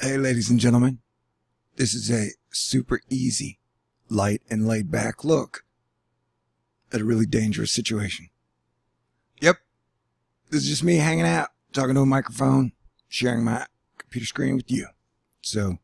Hey, ladies and gentlemen, this is a super easy, light and laid back look at a really dangerous situation. Yep, this is just me hanging out, talking to a microphone, sharing my computer screen with you. So,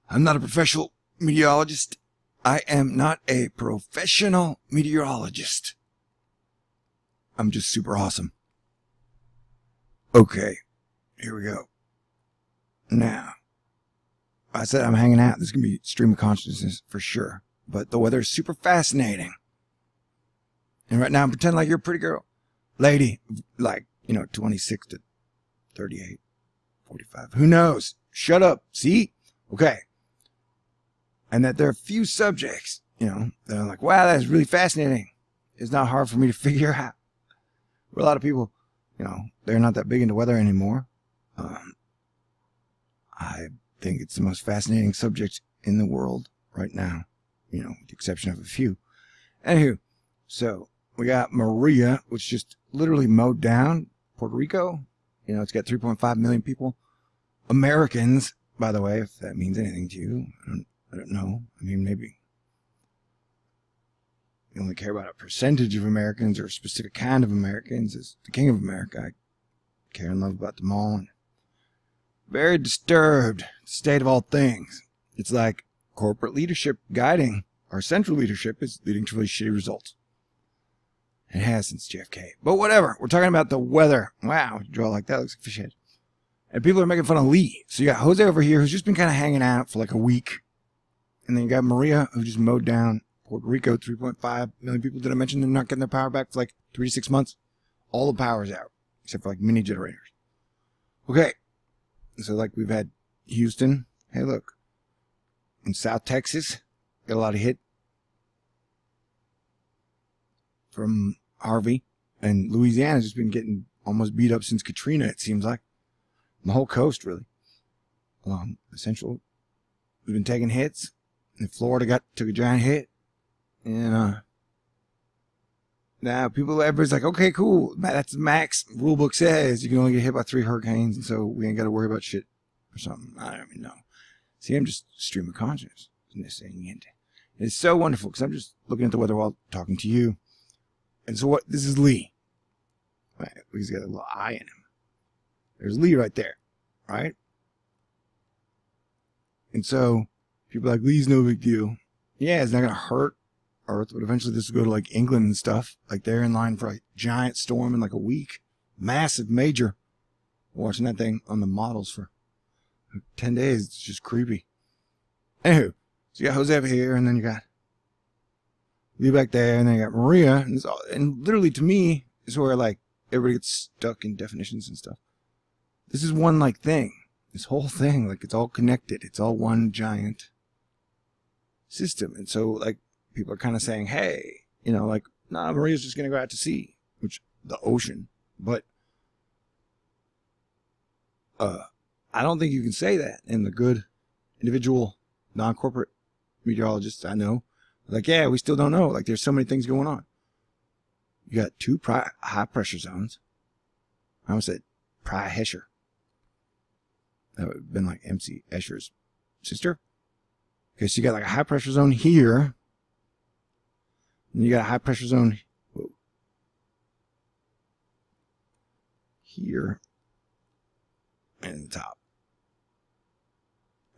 I'm not a professional meteorologist. I am not a professional meteorologist. I'm just super awesome. Okay, here we go. Now, I said I'm hanging out. This is going to be stream of consciousness for sure. But the weather is super fascinating. And right now, pretend like you're a pretty girl. Lady, like, 26 to 38, 45. Who knows? Shut up. See? Okay. And that there are a few subjects, that are like, wow, that's really fascinating. It's not hard for me to figure out. For a lot of people, they're not that big into weather anymore. I think it's the most fascinating subject in the world right now, with the exception of a few. Anywho, so we got Maria, which just literally mowed down Puerto Rico. It's got 3.5 million people. Americans, by the way, if that means anything to you. I don't know. I mean, maybe you only care about a percentage of Americans or a specific kind of Americans. As the king of America, I care and love about them all. And very disturbed, state of all things. It's like corporate leadership guiding our central leadership is leading to really shitty results. It has since JFK. But whatever. We're talking about the weather. Wow, you draw like that. Looks like a fish head. And people are making fun of Lee. So you got Jose over here who's just been kind of hanging out for like a week. And then you got Maria who just mowed down Puerto Rico. 3.5 million people. Did I mention they're not getting their power back for like 3 to 6 months? All the power's out. Except for like mini generators. Okay. So like we've had Houston. Hey, look. In South Texas. Got a lot of hit from Harvey. And Louisiana's just been getting almost beat up since Katrina, it seems like. The whole coast, really. Along the central. We've been taking hits. And Florida took a giant hit. And now everybody's like, okay, cool. That's the max. Rule book says you can only get hit by 3 hurricanes, and so we ain't got to worry about shit or something. I don't even know. See, I'm just stream of consciousness. It's so wonderful because I'm just looking at the weather while talking to you. And so this is Lee. Right, he's got a little eye in him. There's Lee right there, right? And so people are like, Lee's no big deal. Yeah, it's not going to hurt Earth, but eventually this will go to like England and stuff. Like they're in line for a giant storm in like a week. Massive, major. Watching that thing on the models for 10 days. It's just creepy. Anywho, so you got Jose over here, and then you got Lee back there, and then you got Maria. And literally to me, is where like everybody gets stuck in definitions and stuff. This is one like thing. This whole thing, like it's all connected. It's all one giant system. And so like people are kind of saying, hey, nah, Maria's just going to go out to sea, which the ocean. But I don't think you can say that. And the good individual non-corporate meteorologists I know, like, yeah, we still don't know. Like there's so many things going on. You got 2 high pressure zones. I almost said Pry Hesher. That would have been like MC Escher's sister. Okay, so you got like a high pressure zone here. And you got a high pressure zone here. And the top.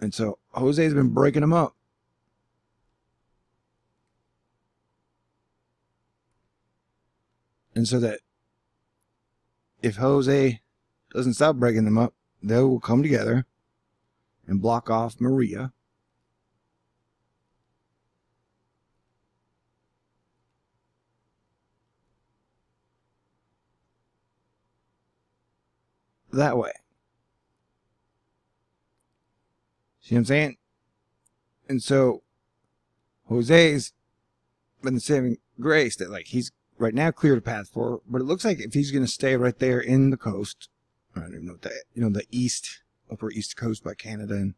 And so Jose's been breaking them up. And so that if Jose doesn't stop breaking them up, they will come together and block off Maria. That way. See what I'm saying? And so Jose's been the saving grace that like he's right now cleared a path for her, but it looks like if he's going to stay right there in the coast, I don't even know what that, the upper east coast by Canada and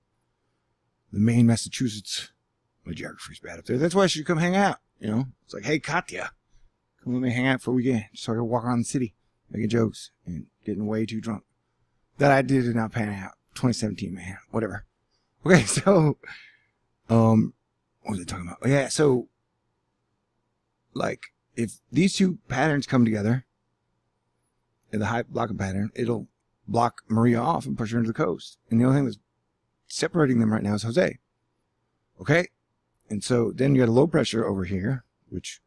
the Maine, Massachusetts. My geography's bad up there. That's why I should come hang out, It's like, hey, Katya, come with me hang out for a weekend so I can walk around the city making jokes and getting way too drunk. That idea did not pan out. 2017, man. Whatever. Okay, so, what was I talking about? Oh, yeah, so, like, if these two patterns come together, in the high blocking pattern, it'll block Maria off and push her into the coast. And the only thing that's separating them right now is Jose. Okay? And so then you got a low pressure over here, which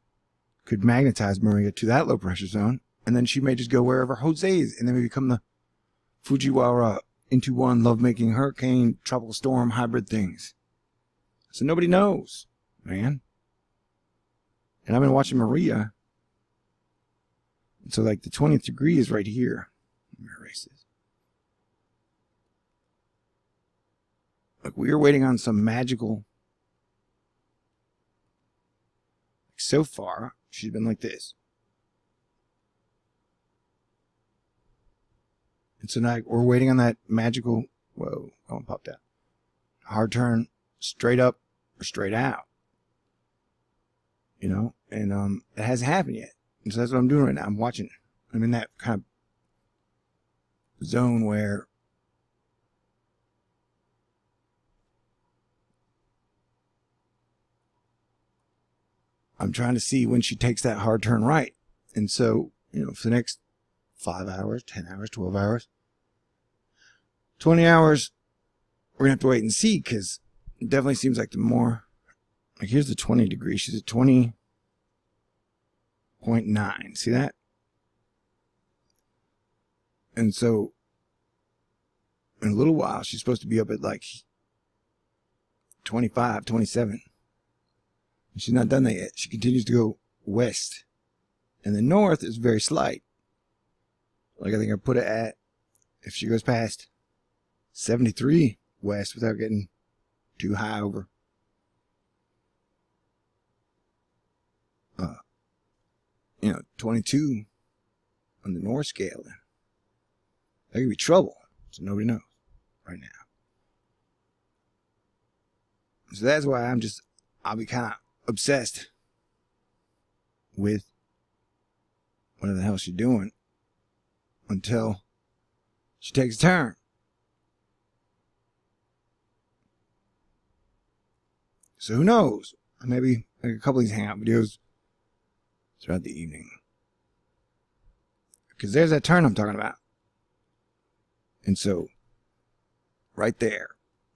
could magnetize Maria to that low pressure zone. And then she may just go wherever Jose is, and then we become the Fujiwara into one lovemaking hurricane, tropical storm, hybrid things. So nobody knows, man. And I've been watching Maria. And so like the 20th degree is right here. Let me erase this. Like we are waiting on some magical. Like so far, she's been like this. And so now we're waiting on that magical, whoa, I want to pop that. Hard turn straight up or straight out. You know, and it hasn't happened yet. And so that's what I'm doing right now. I'm watching. I'm in that kind of zone where I'm trying to see when she takes that hard turn right. And so, you know, for the next 5 hours, 10 hours, 12 hours, 20 hours, we're going to have to wait and see, because it definitely seems like the more, like here's the 20 degree. She's at 20.9. See that? And so in a little while, she's supposed to be up at like 25, 27. And she's not done that yet. She continues to go west. And the north is very slight. Like I think I put it at, if she goes past 73 west without getting too high over you know, 22 on the north scale, then that could be trouble. So nobody knows right now. So that's why I'll be kind of obsessed with whatever the hell she's doing until she takes a turn. So who knows? Maybe like a couple of these hangout videos throughout the evening. Because there's that turn I'm talking about. And so, right there,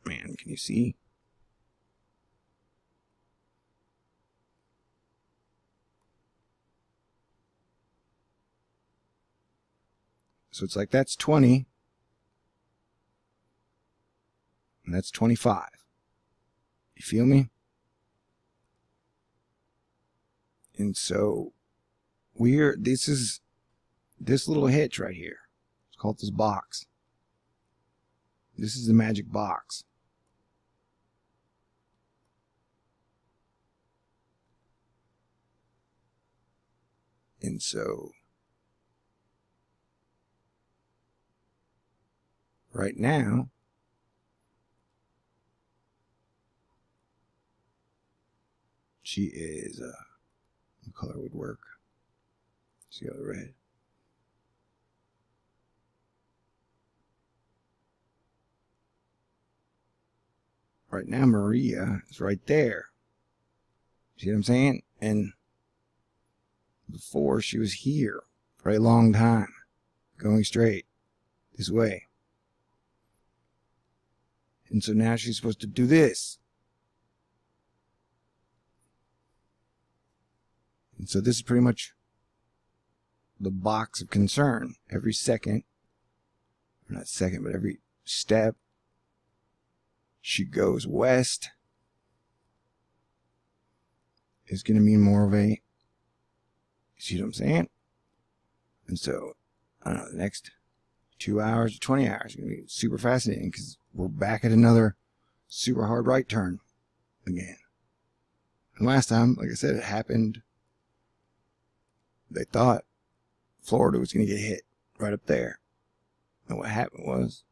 man, can you see? So it's like that's 20. And that's 25. You feel me? And so this is this little hitch right here. Let's call it this box. This is the magic box. And so right now, she is what color would work? See how the red. Right now, Maria is right there. See what I'm saying? And before, she was here for a long time, going straight this way. And so now she's supposed to do this. And so this is pretty much the box of concern. Every second, or not second, but every step, she goes west is going to mean more of a, see what I'm saying? And so, I don't know, the next 2 hours or 20 hours is going to be super fascinating, because we're back at another super hard right turn again. And last time, like I said, it happened. They thought Florida was going to get hit right up there. And what happened was,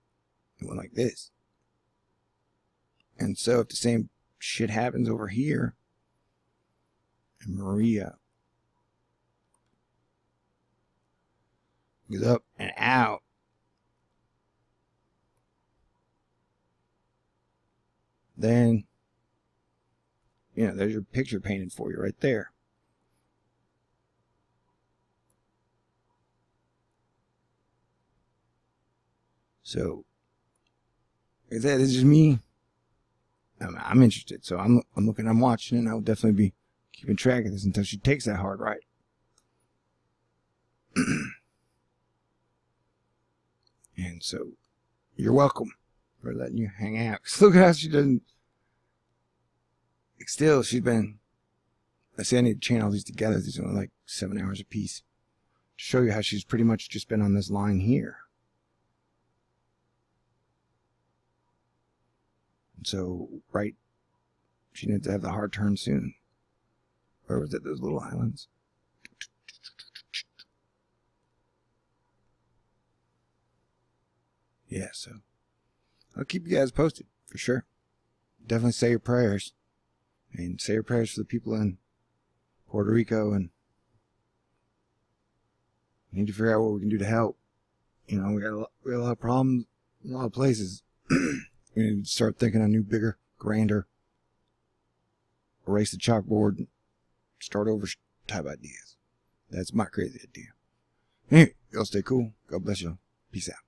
it went like this. And so if the same shit happens over here, and Maria goes up and out, then, you know, there's your picture painted for you right there. So, like I said, it's just me. I'm interested, so I'm looking, I'm watching, and I'll definitely be keeping track of this until she takes that hard right. And so, you're welcome for letting you hang out. Cause look at how she doesn't. Still, she's been. I say I need to chain all these together. These are only like 7 hours a piece to show you how she's pretty much just been on this line here. And so, right, she needs to have the hard turn soon. Where was it? Those little islands. Yeah, so I'll keep you guys posted for sure. Definitely say your prayers, and say your prayers for the people in Puerto Rico, and we need to figure out what we can do to help. You know, we got a lot of problems in a lot of places. We need to start thinking of new, bigger, grander, erase the chalkboard, and start over type ideas. That's my crazy idea. Anyway, y'all stay cool. God bless y'all. Peace out.